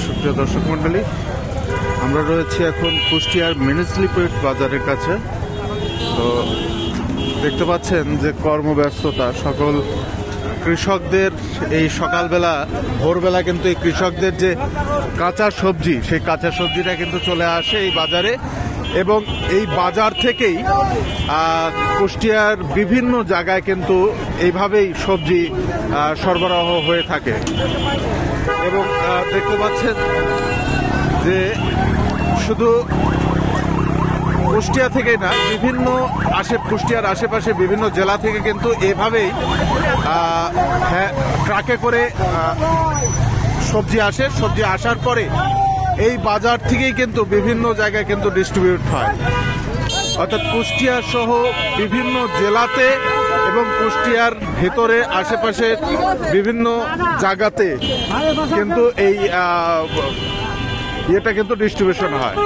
সুপ্রিয় দর্শক মন্ডলী, আমরা রয়েছি এখন কুষ্টিয়ার মিনি স্লিপওয়েট বাজারের কাছে। তো দেখতে পাচ্ছেন যে কর্মব্যস্ততা, সকল কৃষকদের এই সকালবেলা ভোরবেলা কিন্তু এই কৃষকদের যে কাঁচা সবজি, সেই কাঁচা সবজিটা কিন্তু চলে আসে এই বাজারে এবং এই বাজার থেকেই কুষ্টিয়ার বিভিন্ন জায়গায় কিন্তু এইভাবেই সবজি সরবরাহ হয়ে থাকে। এবং দেখতে পাচ্ছেন যে শুধু কুষ্টিয়া থেকেই না, বিভিন্ন কুষ্টিয়ার আশেপাশে বিভিন্ন জেলা থেকে কিন্তু এভাবেই ট্রাকে করে সবজি আসে। সবজি আসার পরে এই বাজার থেকেই কিন্তু বিভিন্ন জায়গায় কিন্তু ডিস্ট্রিবিউট হয়, অর্থাৎ কুষ্টিয়া সহ বিভিন্ন জেলাতে এবং কুষ্টিয়ার ভেতরে আশেপাশে বিভিন্ন জায়গাতে কিন্তু এই ইয়েটা কিন্তু ডিস্ট্রিবিউশন হয়।